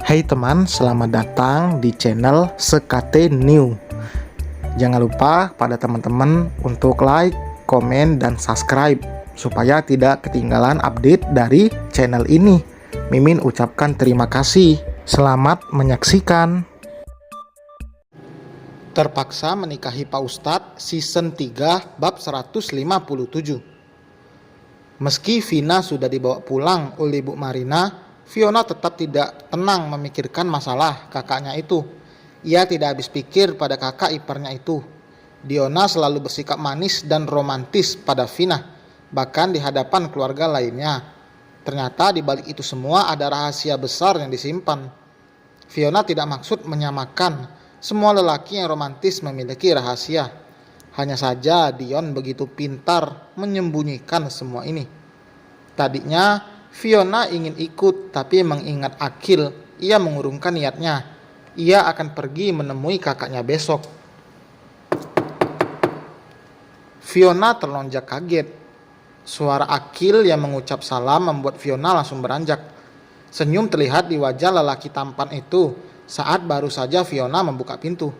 Hai teman, selamat datang di channel Sekate New. Jangan lupa pada teman-teman untuk like, komen, dan subscribe supaya tidak ketinggalan update dari channel ini. Mimin ucapkan terima kasih. Selamat menyaksikan. Terpaksa menikahi Pak Ustadz season 3 bab 157. Meski Vina sudah dibawa pulang oleh Bu Marina, Fiona tetap tidak tenang memikirkan masalah kakaknya itu. Ia tidak habis pikir pada kakak iparnya itu. Diona selalu bersikap manis dan romantis pada Vina, bahkan di hadapan keluarga lainnya. Ternyata di balik itu semua ada rahasia besar yang disimpan. Fiona tidak maksud menyamakan semua lelaki yang romantis memiliki rahasia. Hanya saja Dion begitu pintar menyembunyikan semua ini. Tadinya Fiona ingin ikut, tapi mengingat Akil, ia mengurungkan niatnya. Ia akan pergi menemui kakaknya besok. Fiona terlonjak kaget. Suara Akil yang mengucap salam membuat Fiona langsung beranjak. Senyum terlihat di wajah lelaki tampan itu saat baru saja Fiona membuka pintu.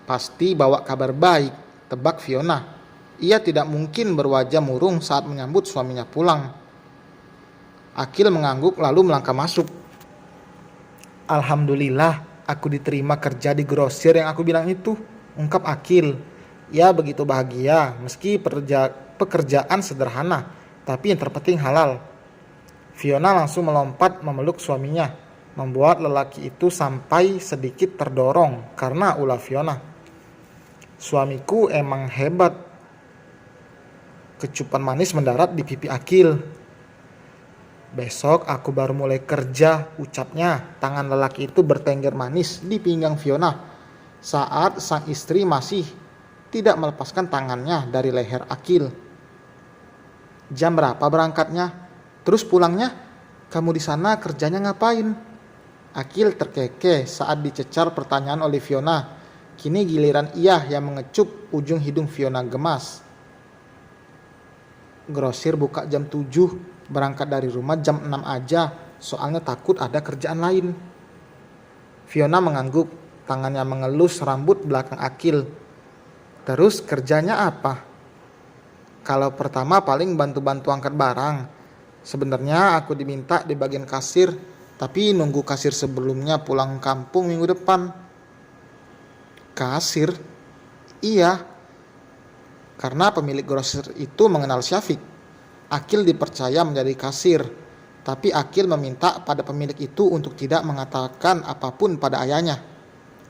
Pasti bawa kabar baik, tebak Fiona. Ia tidak mungkin berwajah murung saat menyambut suaminya pulang. Akil mengangguk lalu melangkah masuk. Alhamdulillah, aku diterima kerja di grosir yang aku bilang itu, ungkap Akil. Ia begitu bahagia meski pekerjaan sederhana, tapi yang terpenting halal. Fiona langsung melompat memeluk suaminya, membuat lelaki itu sampai sedikit terdorong karena ulah Fiona. Suamiku emang hebat. Kecupan manis mendarat di pipi Akil. Besok aku baru mulai kerja, ucapnya. Tangan lelaki itu bertengger manis di pinggang Fiona saat sang istri masih tidak melepaskan tangannya dari leher Akil. Jam berapa berangkatnya? Terus pulangnya? Kamu di sana kerjanya ngapain? Akil terkekeh saat dicecar pertanyaan oleh Fiona. Kini giliran ia yang mengecup ujung hidung Fiona gemas. Grosir buka jam 7, berangkat dari rumah jam 6 aja, soalnya takut ada kerjaan lain. Fiona mengangguk, tangannya mengelus rambut belakang Akil. Terus kerjanya apa? Kalau pertama paling bantu-bantu angkat barang. Sebenarnya aku diminta di bagian kasir, tapi nunggu kasir sebelumnya pulang kampung minggu depan. Kasir? Iya, karena pemilik grosir itu mengenal Syafiq. Akil dipercaya menjadi kasir, tapi Akil meminta pada pemilik itu untuk tidak mengatakan apapun pada ayahnya.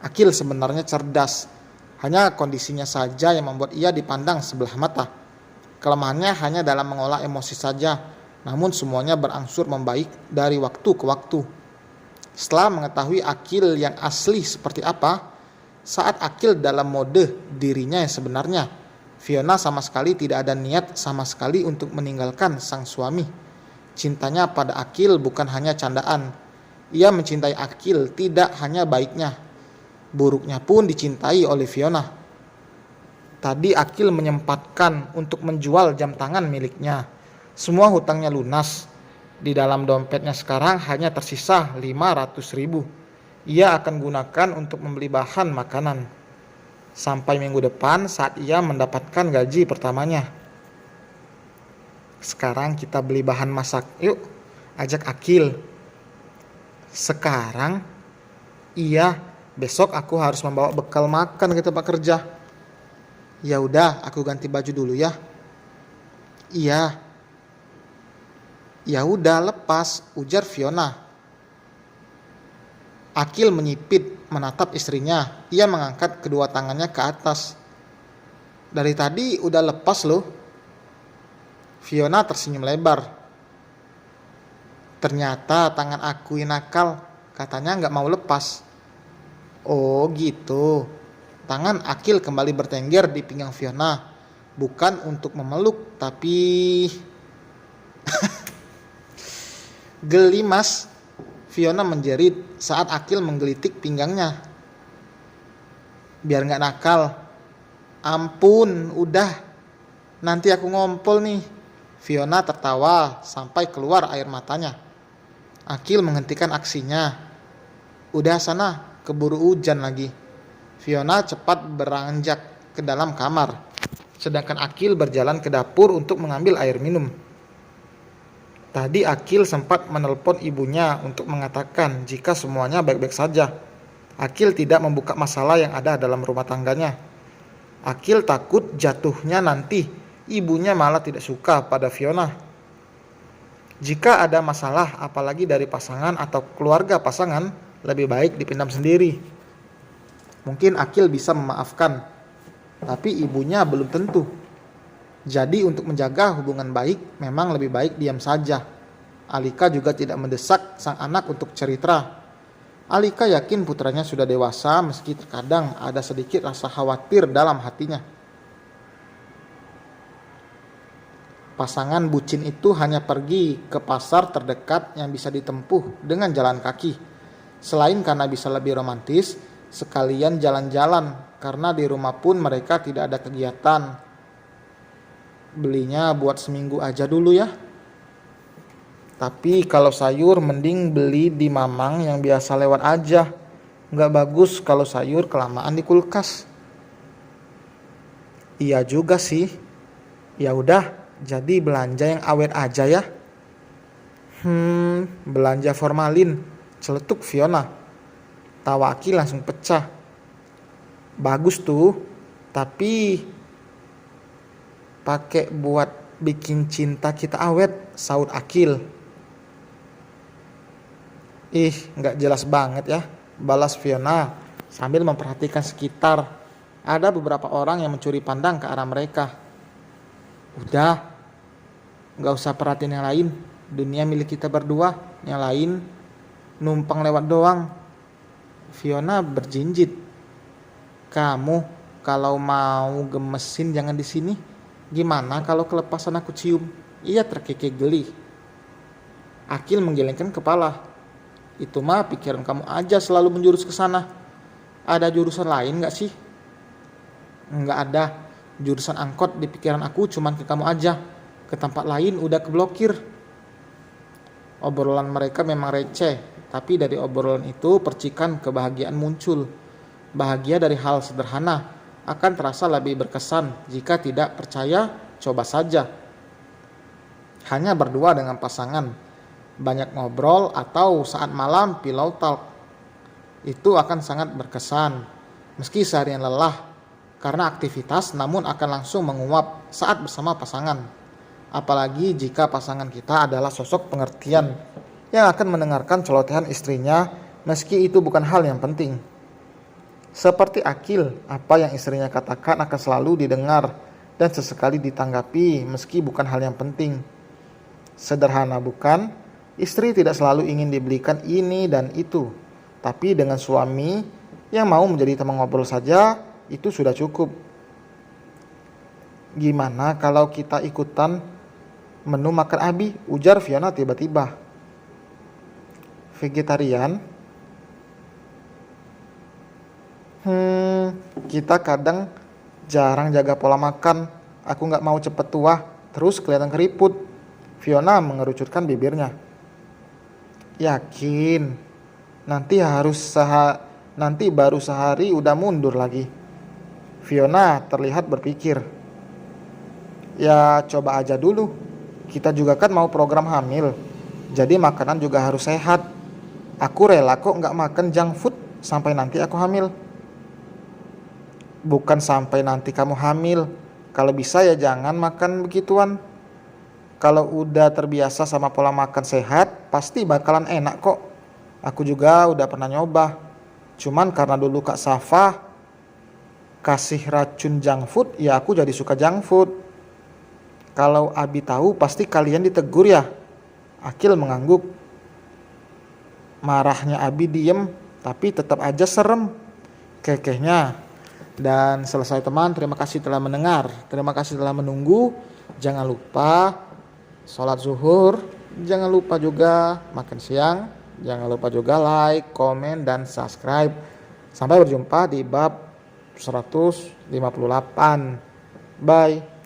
Akil sebenarnya cerdas, hanya kondisinya saja yang membuat ia dipandang sebelah mata. Kelemahannya hanya dalam mengolah emosi saja, namun semuanya berangsur membaik dari waktu ke waktu. Setelah mengetahui Akil yang asli seperti apa, saat Akil dalam mode dirinya yang sebenarnya, Fiona sama sekali tidak ada niat sama sekali untuk meninggalkan sang suami. Cintanya pada Akil bukan hanya candaan. Ia mencintai Akil tidak hanya baiknya, buruknya pun dicintai oleh Fiona. Tadi Akil menyempatkan untuk menjual jam tangan miliknya. Semua hutangnya lunas. Di dalam dompetnya sekarang hanya tersisa 500.000. Ia akan gunakan untuk membeli bahan makanan sampai minggu depan saat ia mendapatkan gaji pertamanya. Sekarang kita beli bahan masak, yuk, ajak Akil. Sekarang? Iya, besok aku harus membawa bekal makan ke tempat kerja. Ya udah, aku ganti baju dulu ya. Iya. Ya udah, lepas, ujar Fiona. Akil menyipit menatap istrinya. Ia mengangkat kedua tangannya ke atas. Dari tadi udah lepas loh. Fiona tersenyum lebar. Ternyata tangan aku yang nakal, katanya nggak mau lepas. Oh gitu. Tangan Akil kembali bertengger di pinggang Fiona. Bukan untuk memeluk, tapi geli mas. Fiona menjerit saat Akil menggelitik pinggangnya. Biar gak nakal. Ampun, udah. Nanti aku ngompol nih. Fiona tertawa sampai keluar air matanya. Akil menghentikan aksinya. Udah sana, keburu hujan lagi. Fiona cepat beranjak ke dalam kamar, sedangkan Akil berjalan ke dapur untuk mengambil air minum. Tadi Akil sempat menelpon ibunya untuk mengatakan jika semuanya baik-baik saja. Akil tidak membuka masalah yang ada dalam rumah tangganya. Akil takut jatuhnya nanti ibunya malah tidak suka pada Fiona. Jika ada masalah apalagi dari pasangan atau keluarga pasangan, lebih baik dipendam sendiri. Mungkin Akil bisa memaafkan, tapi ibunya belum tentu. Jadi untuk menjaga hubungan baik memang lebih baik diam saja. Alika juga tidak mendesak sang anak untuk cerita. Alika yakin putranya sudah dewasa meski terkadang ada sedikit rasa khawatir dalam hatinya. Pasangan bucin itu hanya pergi ke pasar terdekat yang bisa ditempuh dengan jalan kaki. Selain karena bisa lebih romantis, sekalian jalan-jalan karena di rumah pun mereka tidak ada kegiatan. Belinya buat seminggu aja dulu ya. Tapi kalau sayur mending beli di Mamang yang biasa lewat aja. Nggak bagus kalau sayur kelamaan di kulkas. Iya juga sih. Ya udah, jadi belanja yang awet aja ya. Belanja formalin, celetuk Fiona. Tawa Akil langsung pecah. Bagus tuh, tapi pakai buat bikin cinta kita awet, saut Akil. Ih, nggak jelas banget ya, balas Fiona sambil memperhatikan sekitar. Ada beberapa orang yang mencuri pandang ke arah mereka. Udah, nggak usah perhatiin yang lain. Dunia milik kita berdua, yang lain numpang lewat doang. Fiona berjinjit. Kamu kalau mau gemesin jangan di sini. Gimana kalau kelepasan aku cium? Ia terkekeh geli. Akil menggelengkan kepala. Itu mah pikiran kamu aja selalu menjurus ke sana. Ada jurusan lain gak sih? Nggak ada. Jurusan angkot di pikiran aku cuman ke kamu aja. Ke tempat lain udah keblokir. Obrolan mereka memang receh, tapi dari obrolan itu percikan kebahagiaan muncul. Bahagia dari hal sederhana akan terasa lebih berkesan. Jika tidak percaya, coba saja. Hanya berdua dengan pasangan, banyak ngobrol atau saat malam pillow talk. Itu akan sangat berkesan. Meski seharian lelah karena aktivitas, namun akan langsung menguap saat bersama pasangan. Apalagi jika pasangan kita adalah sosok pengertian yang akan mendengarkan celotehan istrinya meski itu bukan hal yang penting. Seperti Akil, apa yang istrinya katakan akan selalu didengar dan sesekali ditanggapi meski bukan hal yang penting. Sederhana bukan? Istri tidak selalu ingin dibelikan ini dan itu, tapi dengan suami yang mau menjadi teman ngobrol saja, itu sudah cukup. Gimana kalau kita ikutan menu makan Abi? Ujar Fiona tiba-tiba. Vegetarian? Kita kadang jarang jaga pola makan. Aku gak mau cepet tua, terus kelihatan keriput. Fiona mengerucutkan bibirnya. Yakin? Nanti baru sehari udah mundur lagi. Fiona terlihat berpikir. Ya coba aja dulu. Kita juga kan mau program hamil. Jadi makanan juga harus sehat. Aku rela kok gak makan junk food sampai nanti aku hamil. Bukan sampai nanti kamu hamil. Kalau bisa ya jangan makan begituan. Kalau udah terbiasa sama pola makan sehat, pasti bakalan enak kok. Aku juga udah pernah nyoba. Cuman karena dulu Kak Safa kasih racun junk food, ya aku jadi suka junk food. Kalau Abi tahu pasti kalian ditegur ya. Akil mengangguk. Marahnya Abi diem, tapi tetap aja serem. Kekehnya. Dan selesai teman, terima kasih telah mendengar. Terima kasih telah menunggu. Jangan lupa sholat zuhur, jangan lupa juga makan siang, jangan lupa juga like, komen, dan subscribe. Sampai berjumpa di bab 158. Bye.